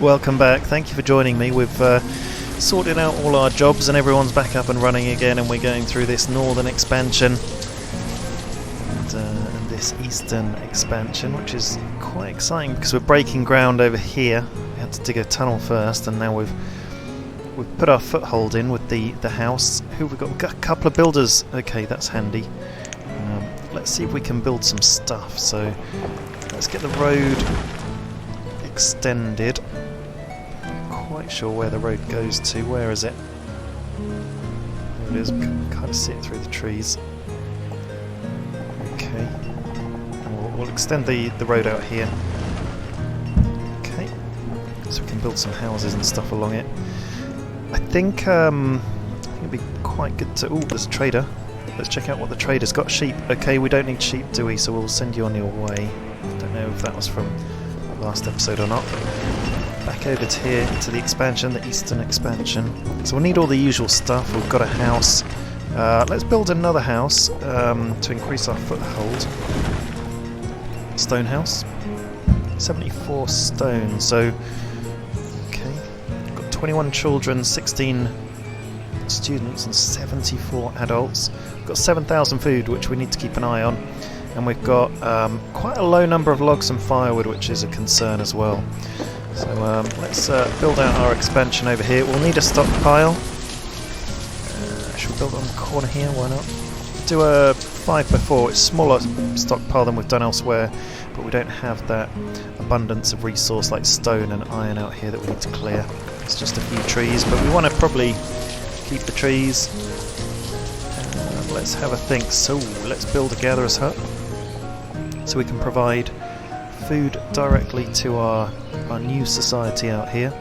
Welcome back. Thank you for joining me. We've sorted out all our jobs and everyone's back up and running again, and we're going through this northern expansion and this eastern expansion, which is quite exciting because we're breaking ground over here. We had to dig a tunnel first, and now we've put our foothold in with the house. Who have we got? We've got a couple of builders. Okay, that's handy. Let's see if we can build some stuff. So let's get the road extended. Quite sure where the road goes to. Where is it? There it is. Kind of see it through the trees. Okay. We'll extend the road out here. Okay. So we can build some houses and stuff along it. I think it'd be quite good to... Oh, there's a trader. Let's check out what the trader's got. Sheep. Okay, we don't need sheep, do we? So we'll send you on your way. Don't know if that was from the last episode or not. Back over to here, to the expansion, the eastern expansion. So we'll need all the usual stuff. We've got a house. Let's build another house to increase our foothold. Stone house. 74 stone. So, okay. We've got 21 children, 16 students and 74 adults. We've got 7,000 food, which we need to keep an eye on, and we've got quite a low number of logs and firewood, which is a concern as well. So let's build out our expansion over here. We'll need a stockpile. Should we build it on the corner here? Why not? Do a 5x4. It's a smaller stockpile than we've done elsewhere, but we don't have that abundance of resource like stone and iron out here that we need to clear. It's just a few trees, but we want to probably keep the trees. Let's have a think. So let's build a gatherer's hut so we can provide food directly to our new society out here.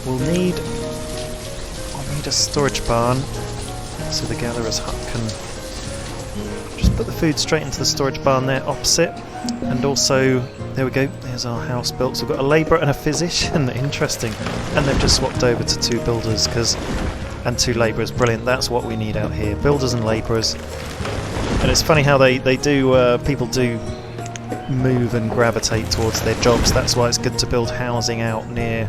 We'll need a storage barn so the gatherer's hut can just put the food straight into the storage barn there opposite. And also, there we go, there's our house built. So we've got a labourer and a physician. Interesting. And they've just swapped over to 2 builders and 2 labourers. Brilliant, that's what we need out here. Builders and labourers. And it's funny how they do, people do move and gravitate towards their jobs. That's why it's good to build housing out near,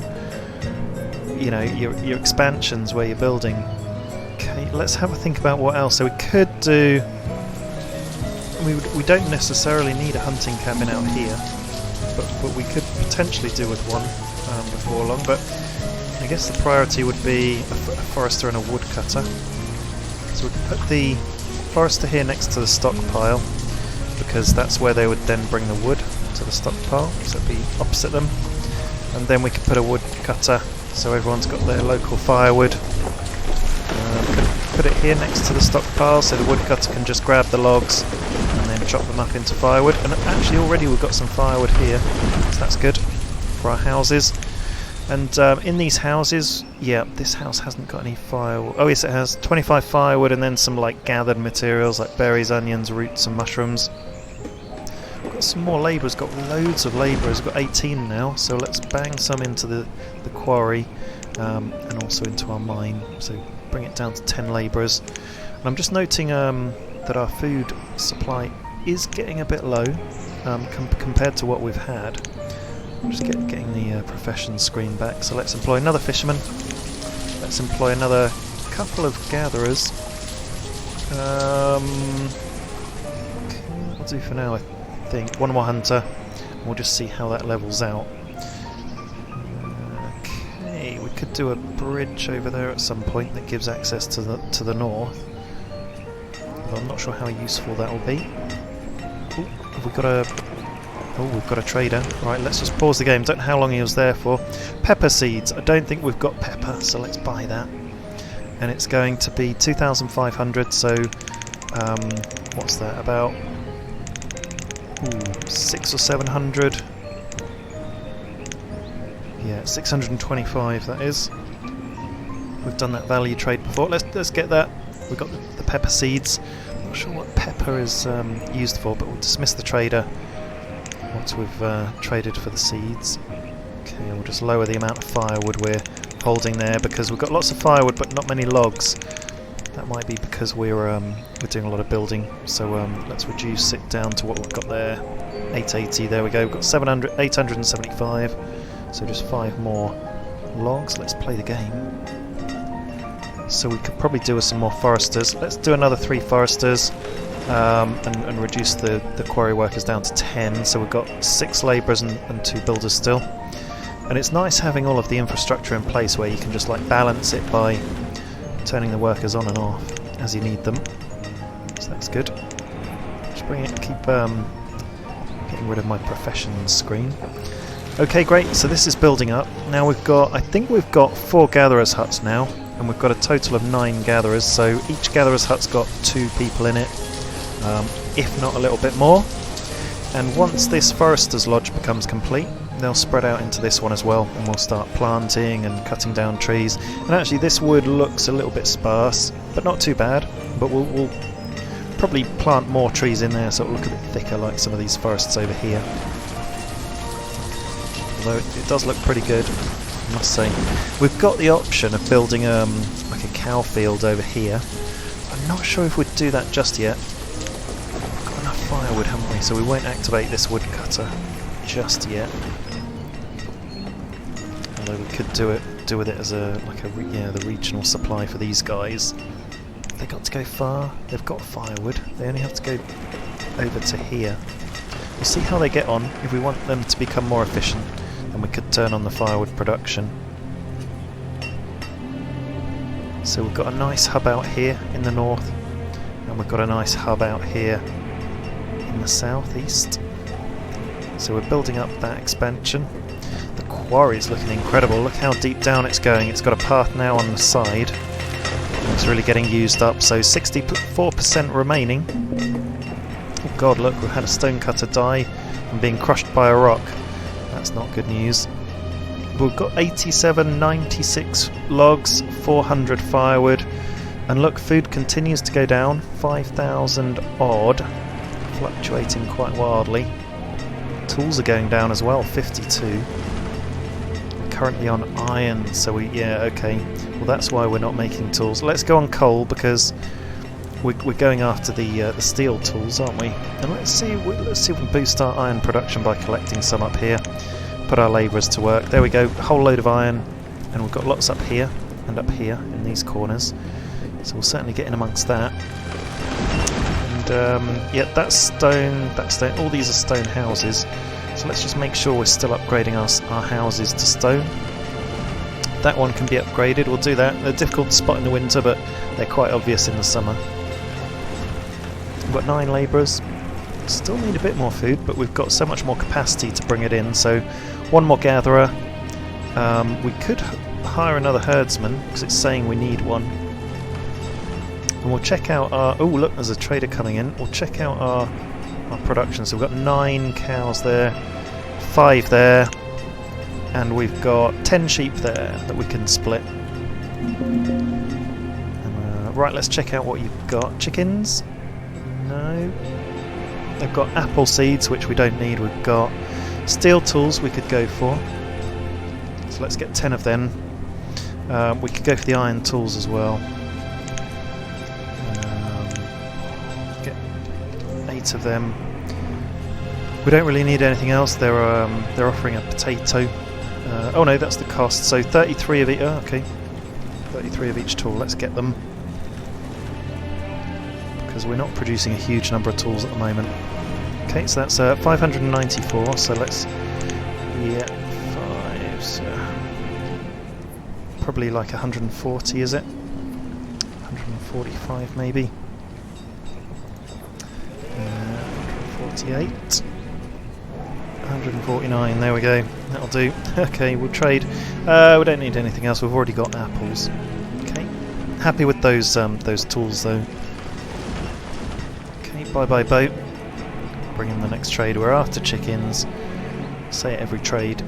you know, your expansions where you're building. Okay, let's have a think about what else. So we could do... We don't necessarily need a hunting cabin out here, but we could potentially do with one before long. But I guess the priority would be a forester and a woodcutter. So we could put the forester here next to the stockpile, because that's where they would then bring the wood to the stockpile, so it'd be opposite them. And then we could put a woodcutter, so everyone's got their local firewood. Put it here next to the stockpile, so the woodcutter can just grab the logs and then chop them up into firewood. And actually already we've got some firewood here, so that's good for our houses. And in these houses, yeah, this house hasn't got any firewood. Oh yes, it has 25 firewood and then some like gathered materials like berries, onions, roots and mushrooms. We've got some more labourers, got loads of labourers, we've got 18 now, so let's bang some into the quarry and also into our mine. So bring it down to 10 labourers. And I'm just noting that our food supply is getting a bit low compared to what we've had. I'm just getting the profession screen back. So let's employ another fisherman. Let's employ another couple of gatherers. Okay, that'll do for now, I think. One more hunter. We'll just see how that levels out. Okay, we could do a bridge over there at some point that gives access to the north. But I'm not sure how useful that will be. Ooh, have we got a... Oh, we've got a trader. Right, let's just pause the game. Don't know how long he was there for. Pepper seeds. I don't think we've got pepper, so let's buy that. And it's going to be 2,500, so what's that, about 600 or 700? Yeah, 625 that is. We've done that value trade before. Let's get that. We've got the pepper seeds. I'm not sure what pepper is used for, but we'll dismiss the trader once we've traded for the seeds. Okay, we'll just lower the amount of firewood we're holding there, because we've got lots of firewood but not many logs. That might be because we're doing a lot of building. So let's reduce it down to what we've got there. 880. There we go. We've got 875. So just 5 more logs. Let's play the game. So we could probably do with some more foresters. Let's do another 3 foresters and reduce the quarry workers down to 10. So we've got 6 labourers and 2 builders still. And it's nice having all of the infrastructure in place where you can just like balance it by turning the workers on and off as you need them. So that's good. Just bring it, keep getting rid of my professions screen. Okay, great, so this is building up. Now I think we've got 4 gatherers' huts now, and we've got a total of 9 gatherers, so each gatherer's hut's got 2 people in it, if not a little bit more. And once this forester's lodge becomes complete, they'll spread out into this one as well, and we'll start planting and cutting down trees. And actually this wood looks a little bit sparse, but not too bad, but we'll probably plant more trees in there so it'll look a bit thicker like some of these forests over here. Although it does look pretty good, I must say. We've got the option of building like a cow field over here. I'm not sure if we'd do that just yet. We've got enough firewood, haven't we? So we won't activate this woodcutter just yet. Although we could do with it as the regional supply for these guys. They got to go far. They've got firewood. They only have to go over to here. We'll see how they get on. If we want them to become more efficient, then we could turn on the firewood production. So we've got a nice hub out here in the north, and we've got a nice hub out here in the southeast. So we're building up that expansion. The quarry is looking incredible. Look how deep down it's going. It's got a path now on the side. It's really getting used up, so 64% remaining. Oh god, look, we've had a stonecutter die from being crushed by a rock. That's not good news. We've got 87, 96 logs, 400 firewood, and look, food continues to go down, 5,000 odd, fluctuating quite wildly. Tools are going down as well, 52. Currently on iron, so okay. Well, that's why we're not making tools. Let's go on coal because we're going after the steel tools, aren't we? And let's see if we can boost our iron production by collecting some up here. Put our labourers to work. There we go, a whole load of iron, and we've got lots up here and up here in these corners. So we'll certainly get in amongst that. And yeah, that's stone. All these are stone houses. So let's just make sure we're still upgrading our houses to stone. That one can be upgraded, we'll do that. They're difficult to spot in the winter, but they're quite obvious in the summer. We've got 9 labourers. Still need a bit more food, but we've got so much more capacity to bring it in. So 1 more gatherer. We could hire another herdsman, because it's saying we need one. And we'll check out our... Oh look, there's a trader coming in. We'll check out our production. So we've got 9 cows there, 5 there, and we've got 10 sheep there that we can split. Right, let's check out what you've got. Chickens? No. They've got apple seeds, which we don't need. We've got steel tools we could go for. So let's get 10 of them. We could go for the iron tools as well. Get 8 of them. We don't really need anything else. They're offering a potato. Oh no, that's the cost. So 33 of each. Oh, okay, 33 of each tool. Let's get them because we're not producing a huge number of tools at the moment. Okay, so that's 594. So let's 5. So probably like 140, is it? 145 maybe. 148. 149, there we go, that'll do. Okay, we'll trade. We don't need anything else, we've already got apples. Okay, happy with those tools though. Okay, bye boat. Bring in the next trade. We're after chickens. Say it every trade.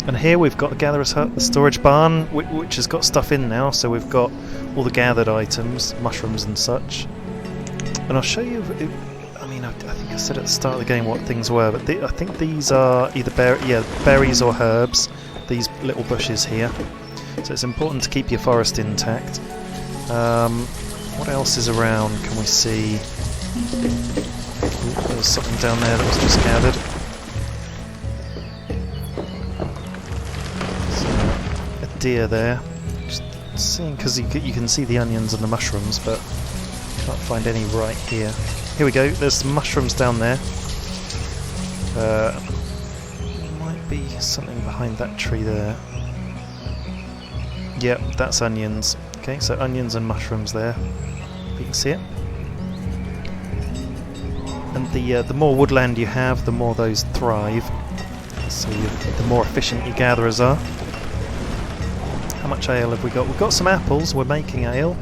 And here we've got a gatherer's hut, the storage barn, which has got stuff in now, so we've got all the gathered items, mushrooms and such. And I'll show you... I think I said at the start of the game what things were, but I think these are either berries or herbs, these little bushes here. So it's important to keep your forest intact. What else is around? Can we see? Ooh, there was something down there that was just gathered. idea there. Just seeing, because you can see the onions and the mushrooms, but can't find any right here. Here we go, there's some mushrooms down there. Might be something behind that tree there. Yep, that's onions. Okay, so onions and mushrooms there. You can see it. And the more woodland you have, the more those thrive. So the more efficient your gatherers are. How much ale have we got? We've got some apples, we're making ale.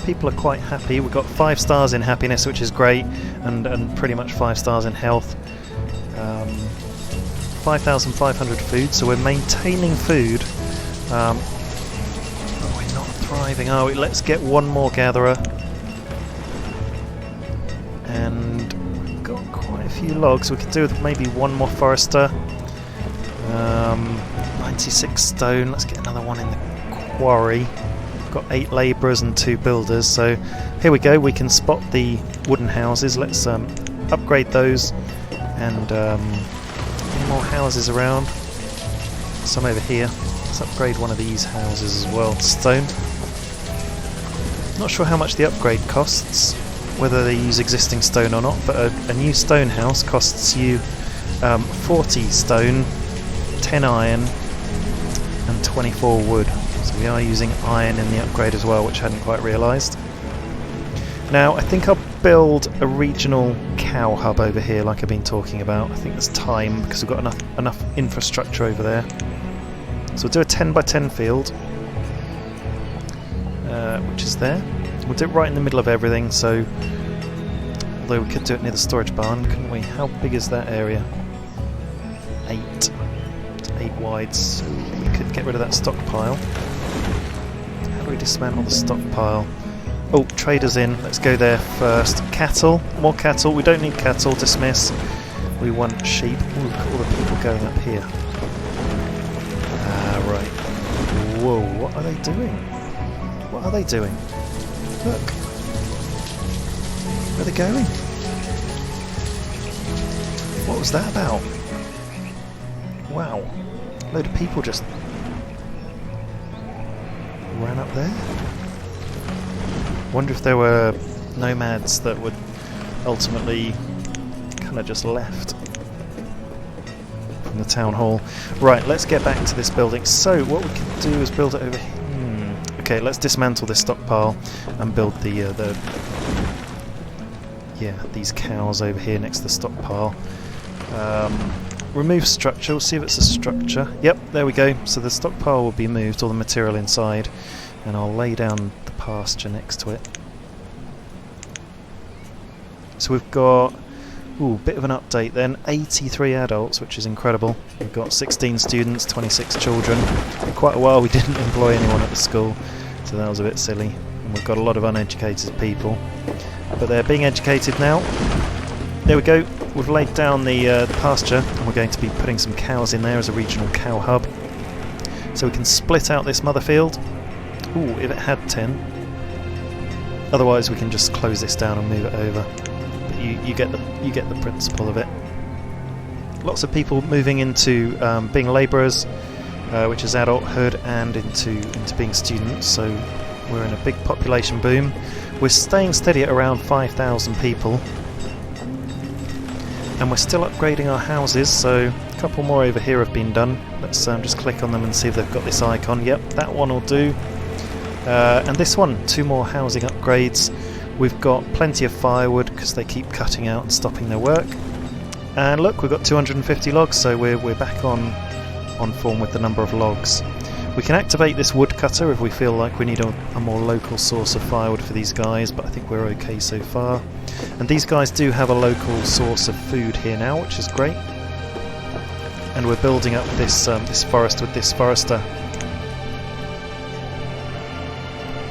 People are quite happy. We've got 5 stars in happiness, which is great, and pretty much 5 stars in health. 5,500 food, so we're maintaining food. But we're not thriving, are we? Let's get one more gatherer. And we've got quite a few logs. We could do with maybe one more forester. 96 stone. Let's get another one in the quarry. We've got 8 labourers and 2 builders. So here we go. We can spot the wooden houses. Let's upgrade those and more houses around. Some over here. Let's upgrade one of these houses as well. Stone. Not sure how much the upgrade costs, whether they use existing stone or not, but a new stone house costs you 40 stone, 10 iron and 24 wood. So we are using iron in the upgrade as well, which I hadn't quite realised. Now I think I'll build a regional cow hub over here like I've been talking about. I think there's time because we've got enough infrastructure over there. So we'll do a 10 by 10 field, which is there. We'll do it right in the middle of everything, so although we could do it near the storage barn, couldn't we? How big is that area? 8. It's 8 wide, so we could get rid of that stockpile. How do we dismantle the stockpile? Oh, traders in. Let's go there first. Cattle. More cattle. We don't need cattle. Dismiss. We want sheep. Ooh, look at all the people going up here. Right. Whoa, what are they doing? What are they doing? Look. Where are they going? What was that about? Wow. A load of people just ran up there. Wonder if there were nomads that would ultimately kind of just left from the town hall. Right, let's get back to this building. So what we can do is build it over here. Okay, let's dismantle this stockpile and build these cows over here next to the stockpile. Remove structure. We'll see if it's a structure. Yep, there we go. So the stockpile will be moved, all the material inside, and I'll lay down the pasture next to it. So we've got a bit of an update then. 83 adults, which is incredible. We've got 16 students, 26 children. For quite a while we didn't employ anyone at the school, so that was a bit silly. And we've got a lot of uneducated people, but they're being educated now. There we go. We've laid down the pasture, and we're going to be putting some cows in there as a regional cow hub. So we can split out this mother field. Ooh, if it had 10. Otherwise we can just close this down and move it over. But you get the principle of it. Lots of people moving into being labourers, which is adulthood, and into being students. So we're in a big population boom. We're staying steady at around 5,000 people. And we're still upgrading our houses, so a couple more over here have been done. Let's just click on them and see if they've got this icon. Yep, that one will do. And this one, 2 more housing upgrades. We've got plenty of firewood because they keep cutting out and stopping their work. And look, we've got 250 logs, so we're back on form with the number of logs. We can activate this woodcutter if we feel like we need a more local source of firewood for these guys, but I think we're okay so far. And these guys do have a local source of food here now, which is great. And we're building up this forest with this forester.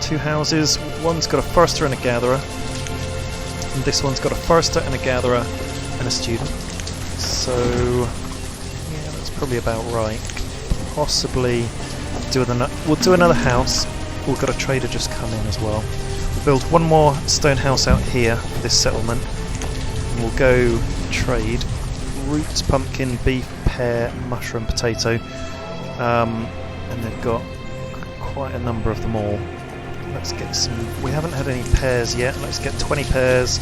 2 houses. One's got a forester and a gatherer, and this one's got a forester and a gatherer and a student. So yeah, that's probably about right. Possibly we'll do another house. We've got a trader just come in as well. We'll build one more stone house out here for this settlement, and we'll go trade roots, pumpkin, beef, pear, mushroom, potato. And they've got quite a number of them all. Let's get some... We haven't had any pears yet. Let's get 20 pears.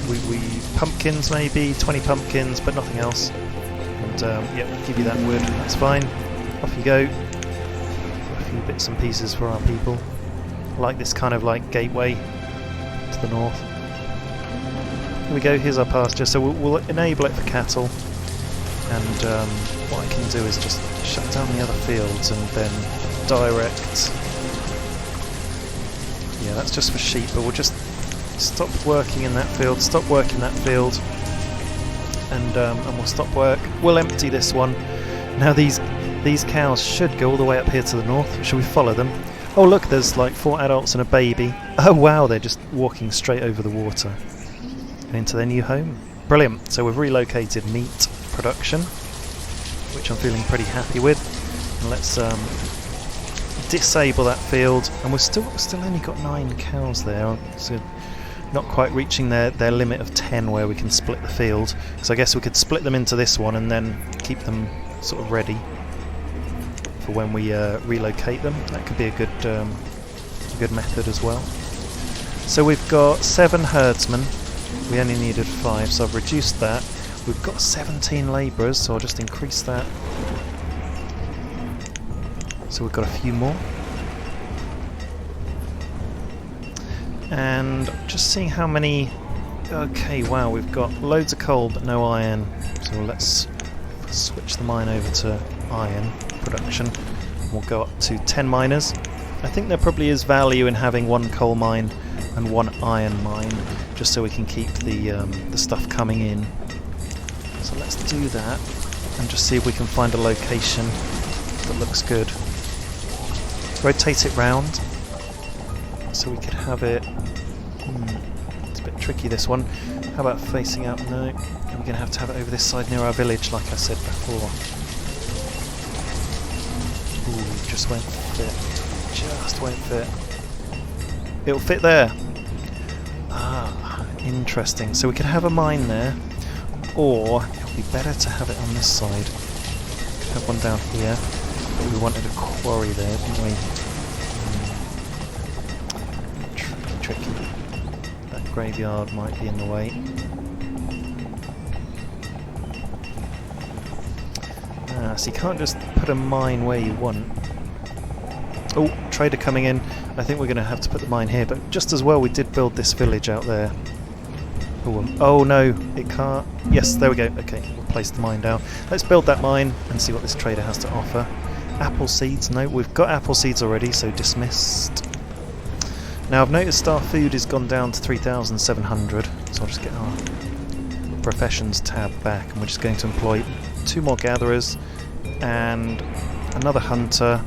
We pumpkins maybe, 20 pumpkins, but nothing else. And yeah, we'll give you that wood. That's fine. Off you go. A few bits and pieces for our people. I like this kind of like gateway to the north. Here we go. Here's our pasture. So we'll enable it for cattle. And what I can do is just shut down the other fields and then direct... Yeah, that's just for sheep, but we'll just stop working in that field, stop working that field, and we'll stop work. We'll empty this one. Now these cows should go all the way up here to the north. Should we follow them? Oh look, there's like 4 adults and a baby. Oh wow, they're just walking straight over the water and into their new home. Brilliant. So we've relocated meat production, which I'm feeling pretty happy with. And let's disable that field, and we've still only got 9 cows there, so not quite reaching their limit of 10 where we can split the field. So I guess we could split them into this one and then keep them sort of ready for when we relocate them. That could be a good method as well. So we've got 7 herdsmen. We only needed 5, so I've reduced that. We've got 17 labourers, so I'll just increase that. So we've got a few more. And just seeing how many... Okay, wow, we've got loads of coal but no iron. So let's switch the mine over to iron production. We'll go up to 10 miners. I think there probably is value in having 1 coal mine and 1 iron mine, just so we can keep the stuff coming in. So let's do that and just see if we can find a location that looks good. Rotate it round so we could have it... it's a bit tricky, this one. How about facing out? No, we're going to have it over this side near our village, like I said before. Ooh, just won't fit. Just won't fit. It'll fit there. Ah, interesting. So we could have a mine there, or it would be better to have it on this side. We could have one down here, but we wanted a quarry there, didn't we? Tricky. That graveyard might be in the way. So you can't just put a mine where you want. Oh, trader coming in. I think we're going to have to put the mine here, but just as well we did build this village out there. Oh no, it can't. Yes, there we go. Okay, we'll place the mine down. Let's build that mine and see what this trader has to offer. Apple seeds. No, we've got apple seeds already, so dismissed. Now I've noticed our food has gone down to 3,700, so I'll just get our professions tab back, and we're just going to employ 2 more gatherers and another hunter,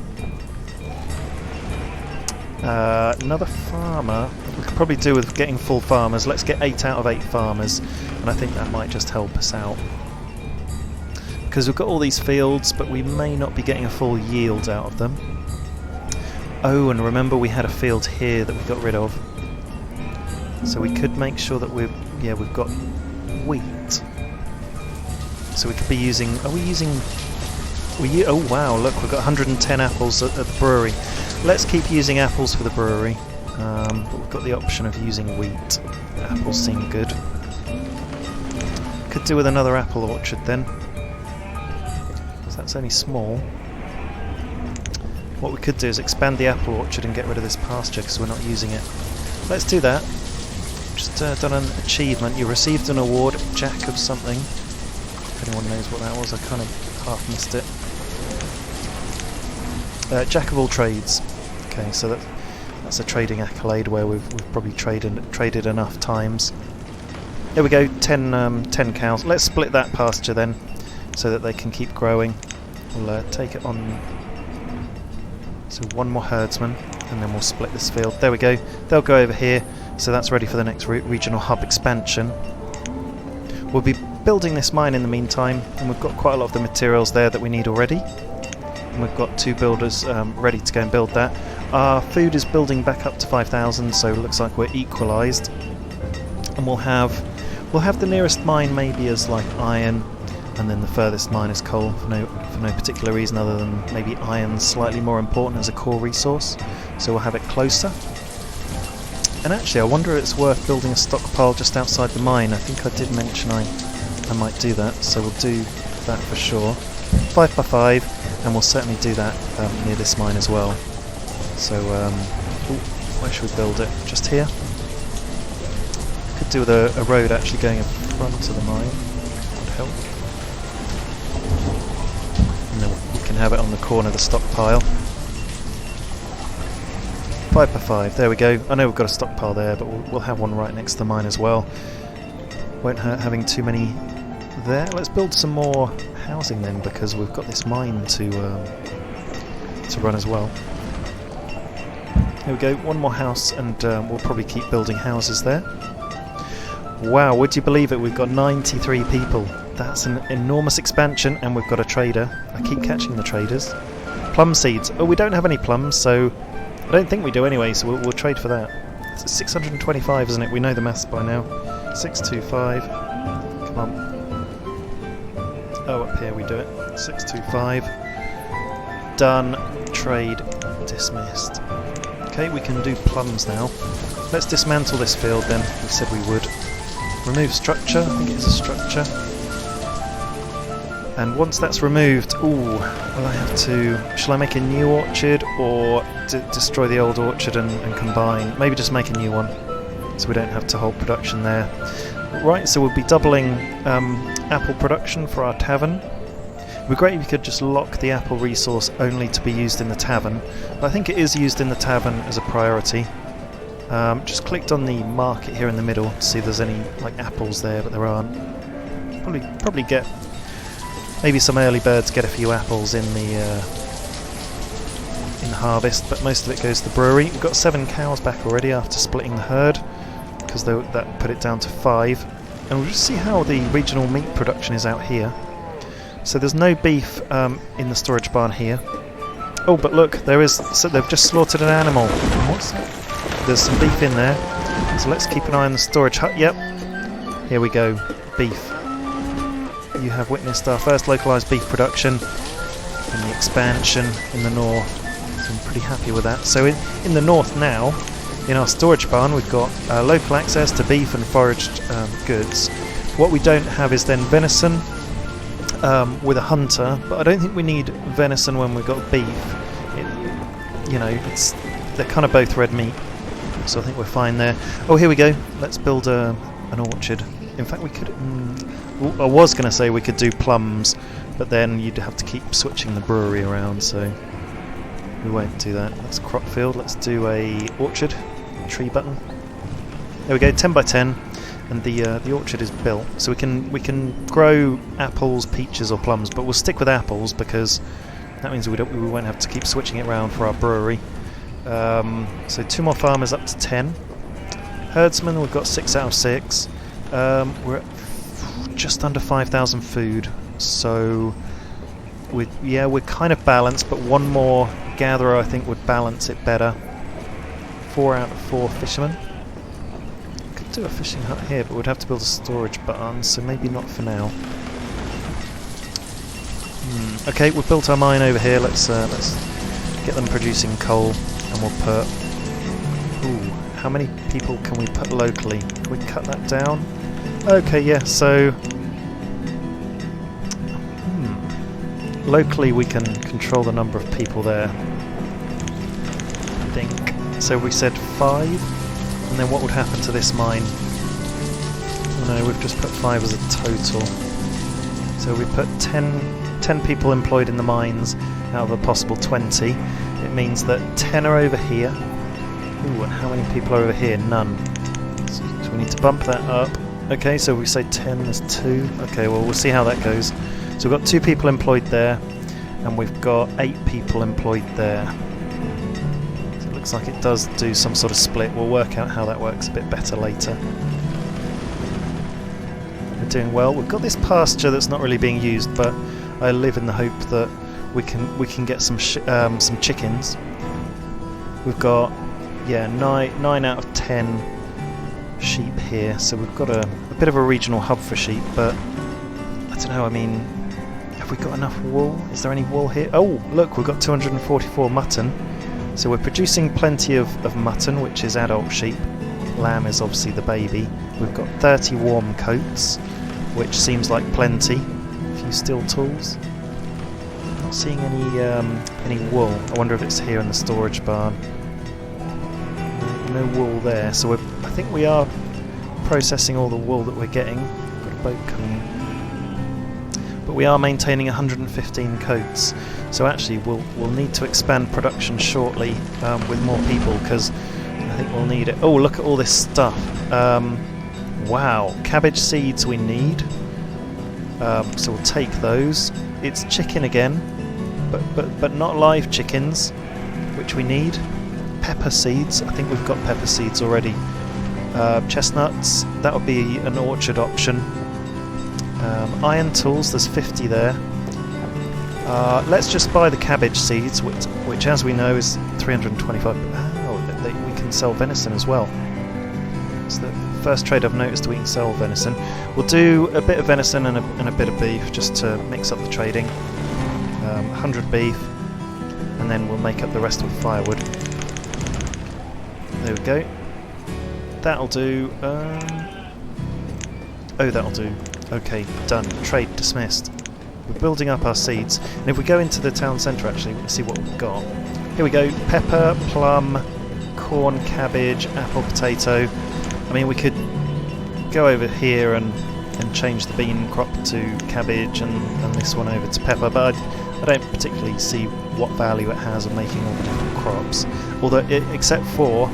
another farmer. We could probably do with getting full farmers. Let's get 8 out of 8 farmers, and I think that might just help us out. Because we've got all these fields, but we may not be getting a full yield out of them. Oh, and remember we had a field here that we got rid of. So we could make sure that we've got wheat. So we could be using... Are we using... oh wow, look, we've got 110 apples at the brewery. Let's keep using apples for the brewery. But we've got the option of using wheat. Apples seem good. Could do with another apple orchard then. Because that's only small. What we could do is expand the apple orchard and get rid of this pasture because we're not using it. Let's do that. Just done an achievement. You received an award, Jack of something. If anyone knows what that was, I kind of half missed it. Jack of all trades. Okay, so that's a trading accolade where we've probably traded enough times. There we go, 10 cows. Let's split that pasture then, so that they can keep growing. We'll take it on. So 1 more herdsman, and then we'll split this field. There we go. They'll go over here, so that's ready for the next regional hub expansion. We'll be building this mine in the meantime, and we've got quite a lot of the materials there that we need already. And we've got 2 builders ready to go and build that. Our food is building back up to 5,000, so it looks like we're equalised. And we'll have the nearest mine maybe as like iron, and then the furthest mine is coal for no particular reason other than maybe iron's slightly more important as a core resource, so we'll have it closer. And actually I wonder if it's worth building a stockpile just outside the mine. I think I did mention I might do that, so we'll do that for sure. 5 by 5, and we'll certainly do that near this mine as well. So where should we build it? Just here? Could do with a road actually going in front of the mine. That would help. And then we can have it on the corner of the stockpile. 5 by 5, there we go. I know we've got a stockpile there, but we'll have one right next to the mine as well. Won't hurt having too many there. Let's build some more housing then, because we've got this mine to run as well. There we go, one more house, and we'll probably keep building houses there. Wow, would you believe it? We've got 93 people. That's an enormous expansion, and we've got a trader. I keep catching the traders. Plum seeds. Oh, we don't have any plums, so I don't think we do anyway, so we'll trade for that. It's 625, isn't it? We know the maths by now. 625. Come on. Oh, up here we do it. 625. Done. Trade dismissed. Okay, we can do plums now. Let's dismantle this field then. We said we would. Remove structure. I think it is a structure. And once that's removed, ooh, will I have to... Shall I make a new orchard or destroy the old orchard and combine? Maybe just make a new one, so we don't have to hold production there. Right, so we'll be doubling apple production for our tavern. It would be great if we could just lock the apple resource only to be used in the tavern. But I think it is used in the tavern as a priority. Just clicked on the market here in the middle to see if there's any like apples there, but there aren't. Probably get... Maybe some early birds get a few apples in the harvest, but most of it goes to the brewery. We've got 7 cows back already after splitting the herd, because that put it down to 5. And we'll just see how the regional meat production is out here. So there's no beef in the storage barn here. Oh, but look, there is. So they've just slaughtered an animal. What's that? There's some beef in there. So let's keep an eye on the storage hut. Yep. Here we go. Beef. You have witnessed our first localised beef production in the expansion in the north, so I'm pretty happy with that. So in the north now, in our storage barn, we've got local access to beef and foraged goods. What we don't have is then venison with a hunter, but I don't think we need venison when we've got beef. They're kind of both red meat, so I think we're fine there. Oh, here we go. Let's build an orchard. In fact, we could... I was going to say we could do plums, but then you'd have to keep switching the brewery around, so we won't do that. That's crop field. Let's do a orchard. Tree button. There we go, 10 by 10, and the orchard is built. So we can grow apples, peaches, or plums, but we'll stick with apples because that means we won't have to keep switching it around for our brewery. So 2 more farmers up to 10. Herdsmen, we've got 6 out of 6. We're at just under 5,000 food, so we're kind of balanced, but one more gatherer I think would balance it better. 4 out of 4 fishermen. Could do a fishing hut here, but we'd have to build a storage barn, so maybe not for now. Okay, we've built our mine over here. Let's get them producing coal, and we'll put... Ooh, how many people can we put locally? Can we cut that down? Okay, yeah, so locally we can control the number of people there, I think. So we said 5, and then what would happen to this mine? No, we've just put 5 as a total. So we put 10 people employed in the mines out of a possible 20. It means that 10 are over here. Ooh, and how many people are over here? None. So we need to bump that up. Okay, so we say 10, there's 2. Okay, well, we'll see how that goes. So we've got 2 people employed there, and we've got 8 people employed there. So it looks like it does do some sort of split. We'll work out how that works a bit better later. We're doing well. We've got this pasture that's not really being used, but I live in the hope that we can get some chickens. We've got 9 out of 10 sheep here, so we've got a bit of a regional hub for sheep, but I don't know, I mean, have we got enough wool? Is there any wool here? Oh, look, we've got 244 mutton. So we're producing plenty of mutton, which is adult sheep. Lamb is obviously the baby. We've got 30 warm coats, which seems like plenty. A few steel tools. Not seeing any wool. I wonder if it's here in the storage barn. No wool there, so I think we are processing all the wool that we're getting. Got a boat coming in. But we are maintaining 115 coats. So actually we'll need to expand production shortly with more people, because I think we'll need it. Oh, look at all this stuff. Wow, cabbage seeds we need. So we'll take those. It's chicken again, but not live chickens, which we need. Pepper seeds, I think we've got pepper seeds already. Chestnuts, that would be an orchard option. Iron tools, there's 50 there. Let's just buy the cabbage seeds, which as we know is 325. Oh, we can sell venison as well. It's the first trade I've noticed we can sell venison. We'll do a bit of venison and a bit of beef just to mix up the trading. 100 beef, and then we'll make up the rest with firewood. There we go. That'll do. Oh, that'll do. Okay, done. Trade dismissed. We're building up our seeds, and if we go into the town centre actually, we can see what we've got. Here we go, pepper, plum, corn, cabbage, apple, potato. I mean, we could go over here and change the bean crop to cabbage and this one over to pepper, but I don't particularly see what value it has of making all the different crops. Although, except for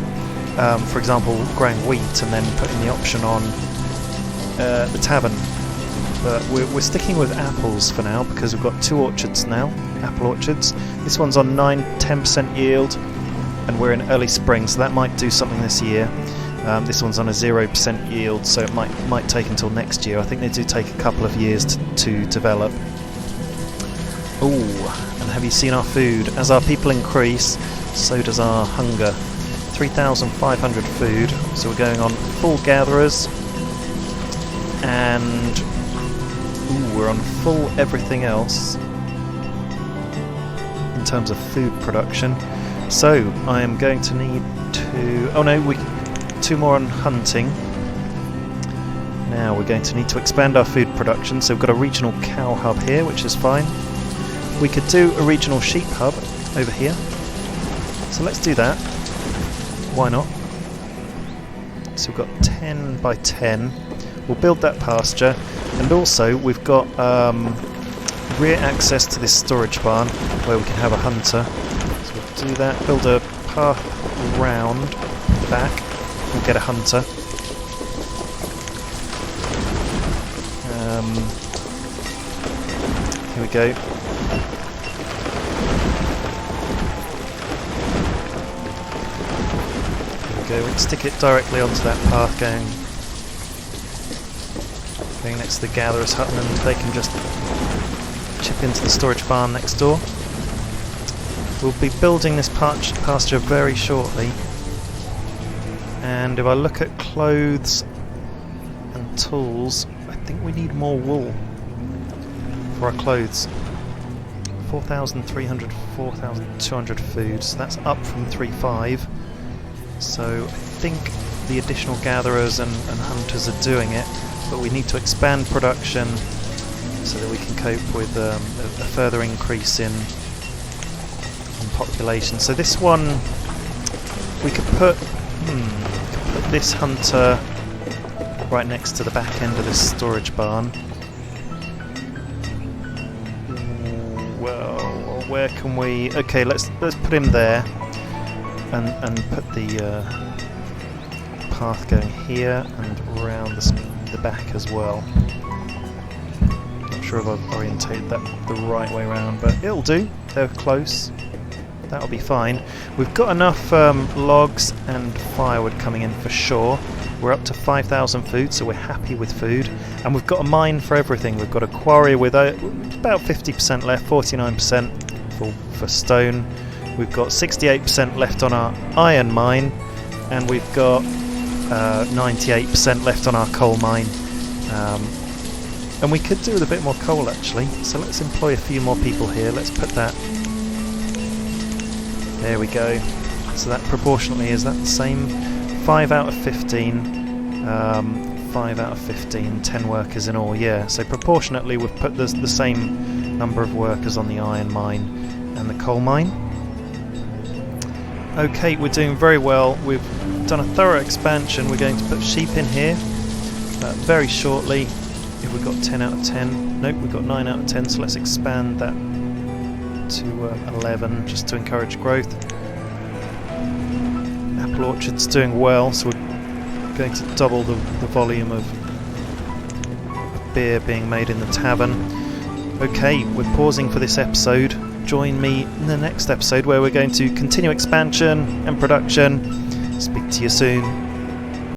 example, growing wheat and then putting the option on the tavern. But we're sticking with apples for now because we've got 2 orchards now, apple orchards. This one's on 9-10% yield, and we're in early spring, so that might do something this year. This one's on a 0% yield, so it might take until next year. I think they do take a couple of years to develop. Ooh, and have you seen our food? As our people increase, so does our hunger. 3,500 food, so we're going on full gatherers, and we're on full everything else in terms of food production. So I am going to need to... Oh no, 2 more on hunting. Now we're going to need to expand our food production, so we've got a regional cow hub here, which is fine. We could do a regional sheep hub over here, so let's do that. Why not? So we've got 10 by 10. We'll build that pasture, and also we've got rear access to this storage barn where we can have a hunter. So we'll do that, build a path round back, we'll get a hunter. Here we go. We can stick it directly onto that path going next to the gatherer's hut, and then they can just chip into the storage barn next door. We'll be building this pasture very shortly, and if I look at clothes and tools, I think we need more wool for our clothes. 4,300, 4,200 food, so that's up from 3,500. So I think the additional gatherers and hunters are doing it, but we need to expand production so that we can cope with a further increase in population. So this one, we could put this hunter right next to the back end of this storage barn. Well, where can we? Okay, let's put him there. And put the path going here and around the back as well. Not sure if I've orientated that the right way around, but it'll do. They're close. That'll be fine. We've got enough logs and firewood coming in for sure. We're up to 5,000 food, so we're happy with food. And we've got a mine for everything. We've got a quarry with about 50% left, 49% for stone. We've got 68% left on our iron mine, and we've got 98% left on our coal mine. And we could do with a bit more coal actually, so let's employ a few more people here. Let's put that... There we go. So that proportionately, is that the same? 5 out of 15, 5 out of 15, 10 workers in all, yeah. So proportionately we've put the same number of workers on the iron mine and the coal mine. Okay, we're doing very well. We've done a thorough expansion. We're going to put sheep in here very shortly. If we've got 10 out of 10, nope, we've got 9 out of 10, so let's expand that to 11 just to encourage growth. Apple orchard's doing well, so we're going to double the volume of beer being made in the tavern. Okay, we're pausing for this episode. Join me in the next episode where we're going to continue expansion and production. Speak to you soon.